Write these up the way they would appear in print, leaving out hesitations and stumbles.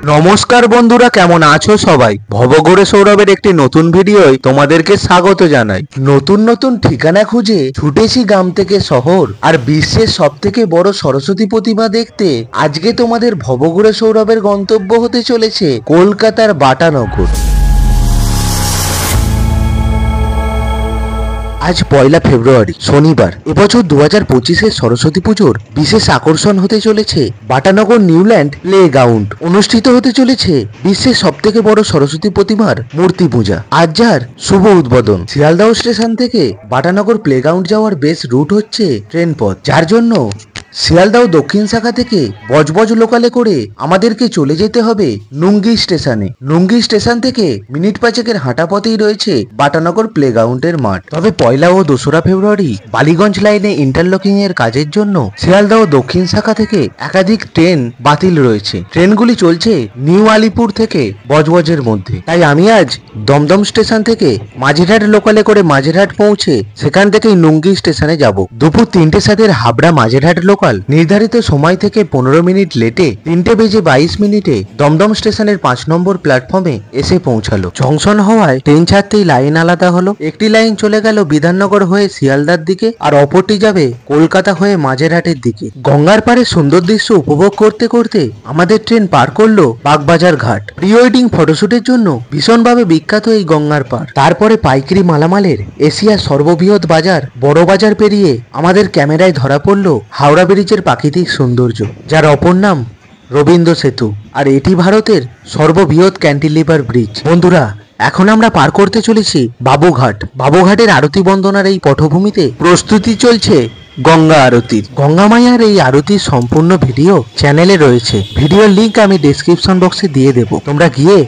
নমস্কার বন্ধুরা, কেমন আছো সবাই? ভবঘুরে সৌরভের একটি নতুন ভিডিওয় তোমাদেরকে স্বাগত জানাই। নতুন নতুন ঠিকানা খুঁজে ছুটেছি গ্রাম থেকে শহর, আর বিশ্বের সব থেকে বড় সরস্বতী প্রতিমা দেখতে আজকে তোমাদের ভবঘুরে সৌরভের গন্তব্য হতে চলেছে কলকাতার বাটানগর। আজ 1 ফেব্রুয়ারি শনিবার। এবছর 2025-এর সরস্বতী পুজোর বিশেষ আকর্ষণ হতে চলেছে বাটানগর নিউল্যান্ড প্লে গ্রাউন্ড। অনুষ্ঠিত হতে চলেছে বিশ্বের সব থেকে বড় সরস্বতী প্রতিমার মূর্তি পূজা। আজ যার শুভ উদ্বোধন। শিয়ালদহ স্টেশন থেকে বাটানগর প্লে গ্রাউন্ড যাওয়ার বেশ রুট হচ্ছে ট্রেন পথ, যার জন্য শিয়ালদহ দক্ষিণ শাখা থেকে বজবজ লোকালে করে আমাদেরকে চলে যেতে হবে নুঙ্গি স্টেশনে। নুঙ্গি স্টেশন থেকে মিনিট 5-এর হাঁটা পথেই রয়েছে বাটানগর প্লে গ্রাউন্ডের মাঠ। তবে 1 ও 2 ফেব্রুয়ারি বালিগঞ্জ লাইনে ইন্টারলকিং এর কাজের জন্য শিয়ালদহ দক্ষিণ শাখা থেকে একাধিক ট্রেন বাতিল রয়েছে। ট্রেনগুলি চলছে নিউ আলিপুর থেকে বজবজের মধ্যে। তাই আমি আজ দমদম স্টেশন থেকে মাঝেরহাট লোকালে করে মাঝেরহাট পৌঁছে সেখান থেকেই নুঙ্গি স্টেশনে যাব। দুপুর 3:07 হাবড়া মাঝেরহাট লোকাল নির্ধারিত সময় থেকে 15 মিনিট লেটে 3:22 দমদম স্টেশনের 5 নম্বর প্ল্যাটফর্মে এসে পৌঁছালো। জংশন হওয়ায় ট্রেন ছাড়তেই লাইন আলাদা হলো। একটি লাইন চলে গেল বিধাননগর হয়ে শিয়ালদার দিকে, আর অপরটি যাবে কলকাতা হয়ে মাঝেরহাটের দিকে। গঙ্গার পাড়ে সুন্দর দৃশ্য উপভোগ করতে করতে আমাদের ট্রেন পার করলো বাগবাজার ঘাট। প্রি ওয়েডিং ফটোশুটের জন্য ভীষণভাবে বিখ্যাত এই গঙ্গার পাড়। তারপরে পাইকারি মালামালের এশিয়ার সর্ববৃহৎ বাজার বড় বাজার পেরিয়ে আমাদের ক্যামেরায় ধরা পড়লো হাওড়া ব্রিজের প্রাকৃতিক সৌন্দর্য, যার অপর নাম রবীন্দ্র সেতু, আর এটি ভারতের সর্ববৃহৎ ক্যান্টিলিভার ব্রিজ। বন্ধুরা, এখন আমরা পার করতে চলেছি বাবুঘাট। বাবুঘাটের আরতি বন্দনার এই পটভূমিতে প্রস্তুতি চলছে গঙ্গা আরতির। গঙ্গা মায়ার এই আরতির সম্পূর্ণ ভিডিও চ্যানেলে রয়েছে। ভিডিওর লিংক আমি ডেসক্রিপশন বক্সে দিয়ে দেব, তোমরা গিয়ে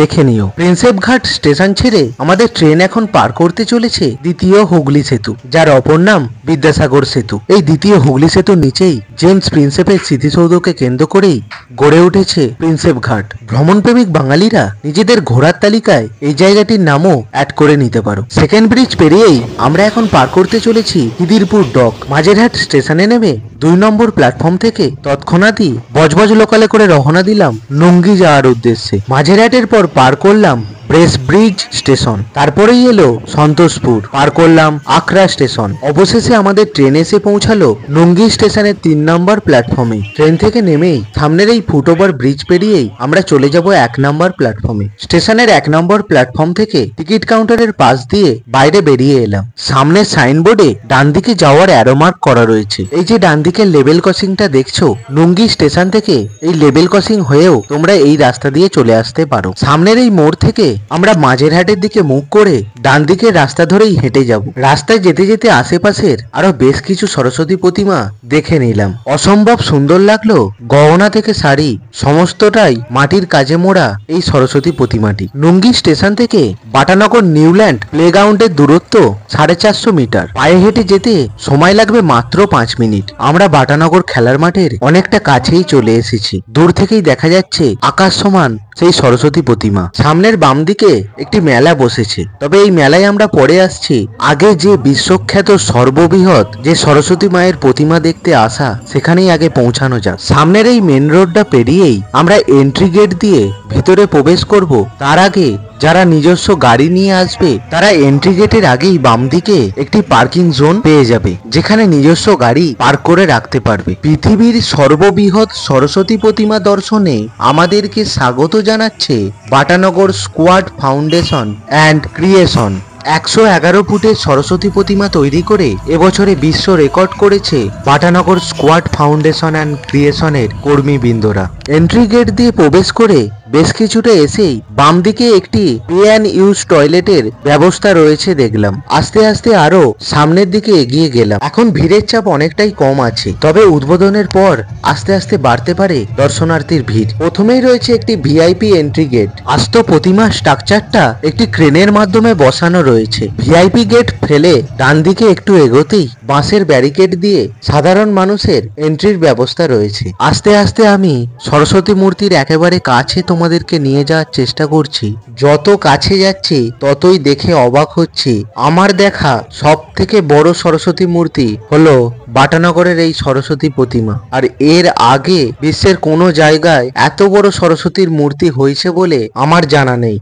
দেখে নিও। প্রিন্সেপ ঘাট স্টেশন ছেড়ে আমাদের ট্রেন এখন পার করতে চলেছে দ্বিতীয় হুগলি সেতু, যার অপর নাম বিদ্যাসাগর সেতু। এই দ্বিতীয় হুগলি সেতুর নিচেই জেমস প্রিন্সেপের স্মৃতিসৌধকে কেন্দ্র করেই গড়ে উঠেছে প্রিন্সেপ ঘাট। ভ্রমণপ্রেমিক বাঙালিরা নিজেদের ঘোরার তালিকায় এই জায়গাটির নামও অ্যাড করে নিতে পারো। সেকেন্ড ব্রিজ পেরিয়েই আমরা এখন পার করতে চলেছি খিদিরপুর ডক। মাঝেরহাট স্টেশনে নেমে 2 নম্বর প্ল্যাটফর্ম থেকে তৎক্ষণাৎই বজবজ লোকালে করে রওনা দিলাম নুঙ্গি যাওয়ার উদ্দেশ্যে। মাঝেরহাটের পর পার করলাম প্রেস ব্রিজ স্টেশন, তারপরেই এলো সন্তোষপুর, পার করলাম আখড়া স্টেশন। অবশেষে আমাদের ট্রেন এসে পৌঁছালো নুঙ্গি স্টেশনের 3 নম্বর প্ল্যাটফর্মে। ট্রেন থেকে নেমেই সামনের এই ফুটওভার ব্রিজ পেরিয়েই আমরা চলে যাব 1 নম্বর প্ল্যাটফর্মে। স্টেশনের 1 নম্বর প্ল্যাটফর্ম থেকে টিকিট কাউন্টারের পাশ দিয়ে বাইরে বেরিয়ে এলাম। সামনের সাইনবোর্ডে ডান দিকে যাওয়ার অ্যারো মার্ক করা রয়েছে। এই যে ডান দিকের লেভেল ক্রসিংটা দেখছো, নুঙ্গি স্টেশন থেকে এই লেভেল ক্রসিং হয়েও তোমরা এই রাস্তা দিয়ে চলে আসতে পারো। সামনের এই মোড় থেকে আমরা মাঝেরহাটের দিকে মুখ করে ডান দিকের রাস্তা ধরেই হেঁটে যাব। রাস্তায় যেতে যেতে আশেপাশের আরো বেশ কিছু সরস্বতী প্রতিমা দেখে নিলাম। অসম্ভব সুন্দর লাগলো। গহনা থেকে শাড়ি সমস্তটাই মাটির কাজে মোড়া এই সরস্বতী প্রতিমাটি। নুঙ্গি স্টেশন থেকে বাটানগর নিউল্যান্ড প্লে গ্রাউন্ডের দূরত্ব 450 মিটার। পায়ে হেঁটে যেতে সময় লাগবে মাত্র 5 মিনিট। আমরা বাটানগর খেলার মাঠের অনেকটা কাছেই চলে এসেছি। দূর থেকেই দেখা যাচ্ছে আকাশ সমান সেই সরস্বতী প্রতিমা। সামনের বাম দিকে একটি মেলা বসেছে, তবে এই মেলায় আমরা পরে আসছি। আগে যে বিশ্বখ্যাত সর্ববৃহৎ যে সরস্বতী মায়ের প্রতিমা দেখতে আসা, সেখানেই আগে পৌঁছানো যাক। সামনের এই মেন রোডটা পেরিয়েই আমরা এন্ট্রি গেট দিয়ে ভেতরে প্রবেশ করব। তার আগে যারা নিজস্ব গাড়ি নিয়ে আসবে তারা এন্ট্রি গেটের আগেই বাম দিকে একটি পার্কিং জোন পেয়ে যাবে, যেখানে নিজস্ব গাড়ি পার্ক করে রাখতে পারবে। পৃথিবীর সর্ববৃহৎ সরস্বতী প্রতিমা দর্শনে আমাদেরকে স্বাগত জানাচ্ছে Batanagar squad foundation and creation. 111 ফুটের সরস্বতী প্রতিমা তৈরি করে এবছরে বিশ্ব রেকর্ড করেছে বাটানগর স্কোয়াড ফাউন্ডেশন অ্যান্ড ক্রিয়েশনের কর্মীবৃন্দরা। এন্ট্রি গেট দিয়ে প্রবেশ করে বেশ কিছুটা এসেই বাম দিকে একটি পে অ্যান্ড ইউজ টয়লেটের ব্যবস্থা রয়েছে দেখলাম। আস্তে আস্তে আরো সামনের দিকে এগিয়ে গেলাম। এখন ভিড়ের চাপ অনেকটাই কম আছে, তবে উদ্বোধনের পর আস্তে আস্তে বাড়তে পারে দর্শনার্থীর ভিড়। প্রথমেই রয়েছে একটি ভিআইপি এন্ট্রি গেট। আস্ত প্রতিমা স্ট্রাকচারটা একটি ক্রেনের মাধ্যমে বসানো রয়েছে। ভিআইপি গেট ফেলে ডান দিকে একটু এগোতেই বাঁশের ব্যারিকেড দিয়ে সাধারণ মানুষের এন্ট্রির ব্যবস্থা রয়েছে। আস্তে আস্তে আমি সরস্বতী মূর্তির একেবারে কাছে তোমাদেরকে নিয়ে যাওয়ার চেষ্টা করছি। যত কাছে যাচ্ছি ততই দেখে অবাক হচ্ছি। আমার দেখা সব থেকে বড় সরস্বতী মূর্তি হলো বাটানগরের এই সরস্বতী প্রতিমা। আর এর আগে বিশ্বের কোনো জায়গায় এত বড় সরস্বতীর মূর্তি হয়েছে বলে আমার জানা নেই।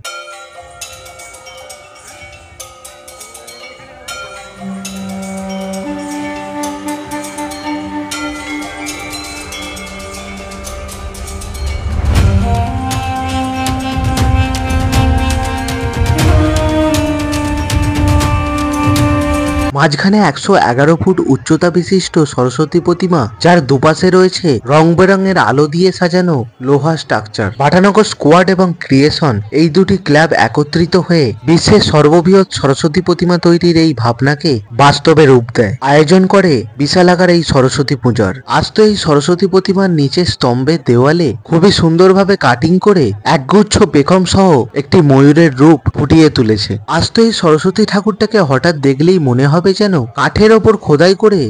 মাঝখানে 111 ফুট উচ্চতা বিশিষ্ট সরস্বতী প্রতিমা, যার দুপাশে রয়েছে রং বেরঙের আলো দিয়ে সাজানো লোহা স্ট্রাকচার। বাটানগর স্কোয়াড এবং ক্রিয়েশন এই দুটি ক্লাব একত্রিত হয়ে বিশ্বের সর্ববৃহৎ সরস্বতী প্রতিমা তৈরির এই ভাবনাকে বাস্তবে রূপ দেয়। আয়োজন করে বিশালাকার এই সরস্বতী পূজার। আস্ত এই সরস্বতী প্রতিমার নিচে স্তম্ভের দেওয়ালে খুবই সুন্দরভাবে কাটিং করে একগুচ্ছ পেখম সহ একটি ময়ূরের রূপ ফুটিয়ে তুলেছে। আস্ত এই সরস্বতী ঠাকুরটাকে হঠাৎ দেখলেই মনে হবে যেন কাঠের ওপর খোদাই করে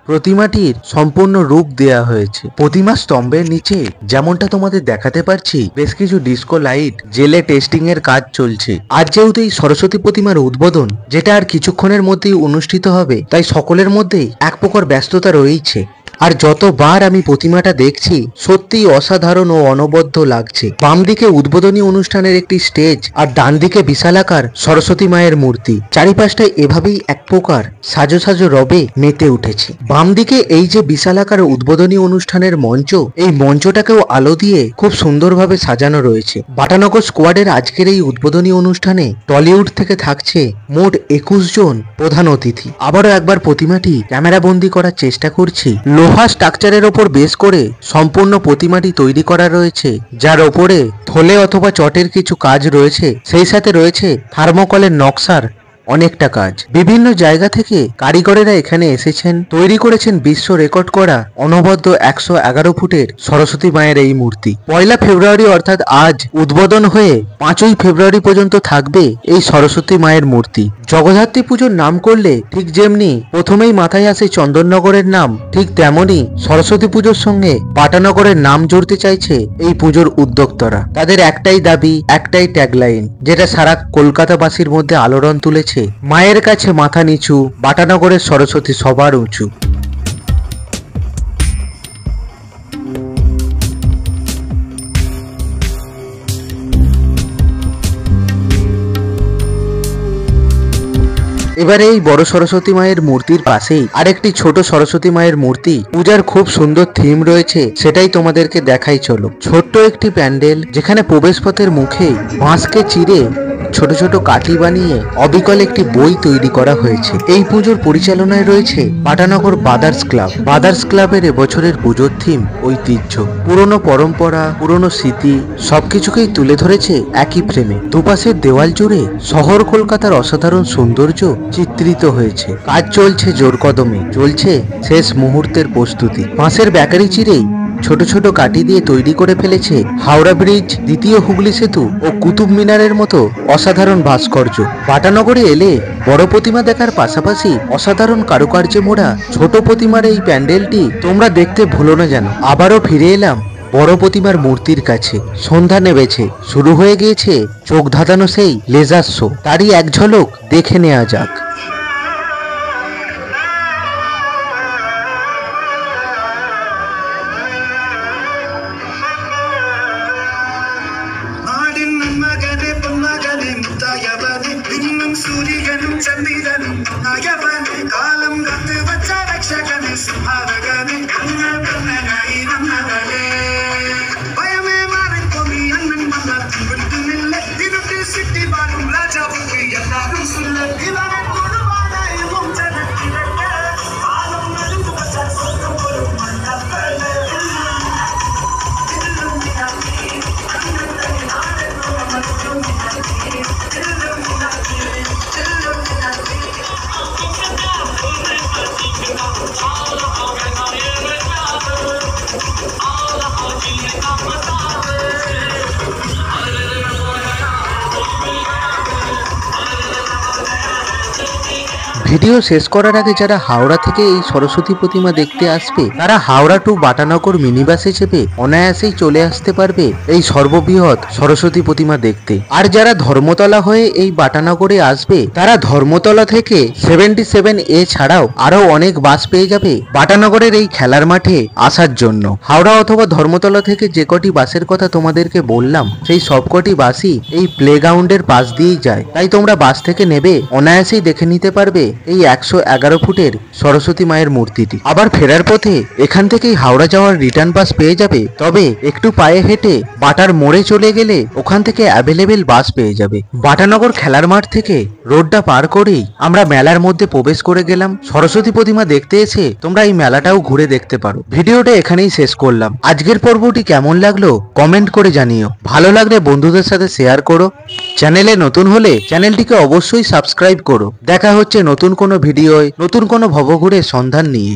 প্রতিমাটির সম্পূর্ণ রূপ দেয়া হয়েছে। প্রতিমা স্তম্ভের নিচে যেমনটা তোমাদের দেখাতে পারছি বেশ কিছু ডিস্কো লাইট জেলে টেস্টিং এর কাজ চলছে। আজ যেহেতু এই সরস্বতী প্রতিমার উদ্বোধন, যেটা আর কিছুক্ষণের মধ্যেই অনুষ্ঠিত হবে, তাই সকলের মধ্যেই এক প্রকার ব্যস্ততা রয়েছে। আর যতবার আমি প্রতিমাটা দেখছি সত্যিই অসাধারণ ও অনবদ্য লাগছে। বাম দিকে উদ্বোধনী অনুষ্ঠানের একটি স্টেজ আর ডান দিকে বিশালাকার সরস্বতী মায়ের মূর্তি। চারিপাশটায় এভাবেই এক প্রকার সাজো সাজো রবে মেতে উঠেছে। বাম দিকে এই যে বিশালাকার উদ্বোধনী অনুষ্ঠানের মঞ্চ, এই মঞ্চটাকেও আলো দিয়ে খুব সুন্দরভাবে সাজানো রয়েছে। বাটানগর স্কোয়াডের আজকের এই উদ্বোধনী অনুষ্ঠানে টলিউড থেকে থাকছে মোট 21 জন প্রধান অতিথি। আবারও একবার প্রতিমাটি ক্যামেরা বন্দি করার চেষ্টা করছি। লোহা স্ট্রাকচারের ওপর বেস করে সম্পূর্ণ প্রতিমাটি তৈরি করা রয়েছে, যার ওপরে থলে অথবা চটের কিছু কাজ রয়েছে, সেই সাথে রয়েছে থার্মোকলের নকশার অনেকটা কাজ। বিভিন্ন জায়গা থেকে কারিগরেরা এখানে এসেছেন, তৈরি করেছেন বিশ্ব রেকর্ড করা অনবদ্য 111 ফুটের সরস্বতী মায়ের এই মূর্তি। 1 ফেব্রুয়ারি অর্থাৎ আজ উদ্বোধন হয়ে 5 ফেব্রুয়ারি পর্যন্ত থাকবে এই সরস্বতী মায়ের মূর্তি। জগদ্ধাত্রী পুজোর নাম করলে ঠিক যেমনি প্রথমেই মাথায় আসে চন্দননগরের নাম, ঠিক তেমনি সরস্বতী পুজোর সঙ্গে বাটানগরের নাম জড়তে চাইছে এই পুজোর উদ্যোক্তারা। তাদের একটাই দাবি, একটাই ট্যাগলাইন, যেটা সারা কলকাতাবাসীর মধ্যে আলোড়ন তুলেছে, মায়ের কাছে মাথা নিচু, বাটানগরের সরস্বতী সবার উঁচু। এবারে এই বড় সরস্বতী মায়ের মূর্তির পাশেই আরেকটি ছোট সরস্বতী মায়ের মূর্তি পূজার খুব সুন্দর থিম রয়েছে, সেটাই তোমাদেরকে দেখাই চলো। ছোট্ট একটি প্যান্ডেল, যেখানে প্রবেশপথের মুখে বাঁশকে চিরে ছোট ছোট কাঠি বানিয়ে অবিকল একটি বই তৈরি করা হয়েছে। এই পুজোর পরিচালনায় রয়েছে বাটানগর ব্রাদার্স ক্লাব। ব্রাদার্স ক্লাবের এবছরের পুজোর থিম ঐতিহ্য, পুরনো পরম্পরা, পুরনো স্মৃতি সবকিছুকেই তুলে ধরেছে একই ফ্রেমে। দুপাশের দেওয়াল জুড়ে শহর কলকাতার অসাধারণ সৌন্দর্য চিত্রিত হয়েছে। কাজ চলছে জোর কদমে, চলছে শেষ মুহূর্তের প্রস্তুতি। বাঁশের ব্যাকারি চিরেই ছোট ছোট কাঠি দিয়ে তৈরি করে ফেলেছে হাওড়া ব্রিজ, দ্বিতীয় হুগলি সেতু ও কুতুব মিনারের মতো অসাধারণ ভাস্কর্য। বাটানগরে এলে বড় প্রতিমা দেখার পাশাপাশি অসাধারণ কারুকার্যে মোড়া ছোট প্রতিমার এই প্যান্ডেলটি তোমরা দেখতে ভুলো না যেন। আবারও ফিরে এলাম বড় প্রতিমার মূর্তির কাছে। সন্ধ্যা নেমেছে, শুরু হয়ে গিয়েছে চোখ ধাঁধানো সেই লেজার শো। তারই এক ঝলক দেখে নেওয়া যাক। സൂര്യനും ചന്ദ്രനും നയവനെ കാലം കത്ത് വച്ച രക്ഷകനെ സുഹാരകനെ കണ്ണനായി നമ്മകളെ ഭയമേ മാറിക്കൊമി അണ്ണൻ വന്ന വിട്ടുന്നില്ല ഇരുട്ടിൽ സിറ്റി വാഴും രാജാവുക്ക് എല്ലാവരും സുല്ല ভিডিও শেষ করার আগে যারা হাওড়া থেকে এই সরস্বতী প্রতিমা দেখতে আসবে তারা হাওড়া টু বাটানগর মিনি বাসে চেপে অনায়াসেই চলে আসতে পারবে এই সর্ববৃহৎ সরস্বতী প্রতিমা দেখতে। আর যারা ধর্মতলা হয়ে এই বাটানগরে আসবে তারা ধর্মতলা থেকে 77A ছাড়াও আরো অনেক বাস পেয়ে যাবে বাটানগরের এই খেলার মাঠে আসার জন্য। হাওড়া অথবা ধর্মতলা থেকে যে কটি বাসের কথা তোমাদেরকে বললাম সেই সবকটি বাসই এই প্লেগ্রাউন্ডের পাশ দিয়েই যায়, তাই তোমরা বাস থেকে নেবে অনায়াসেই দেখে নিতে পারবে এই 111 ফুটের সরস্বতী মায়ের মূর্তিটি। আবার ফেরার পথে এখান থেকেই হাওড়া যাওয়ার রিটার্ন বাস পেয়ে যাবে, তবে একটু পায়ে হেঁটে বাটার মোড়ে চলে গেলে ওখান থেকে অ্যাভেলেবেল বাস পেয়ে যাবে। বাটানগর খেলার মাঠ থেকে রোডটা পার করেই আমরা মেলার মধ্যে প্রবেশ করে গেলাম। সরস্বতী প্রতিমা দেখতে এসে তোমরা এই মেলাটাও ঘুরে দেখতে পারো। ভিডিওটা এখানেই শেষ করলাম। আজকের পর্বটি কেমন লাগলো কমেন্ট করে জানিও, ভালো লাগলে বন্ধুদের সাথে শেয়ার করো। চ্যানেলে নতুন হলে চ্যানেলটিকে অবশ্যই সাবস্ক্রাইব করো। দেখা হচ্ছে নতুন কোনো ভিডিওয় নতুন কোনো ভবঘুরের সন্ধান নিয়ে।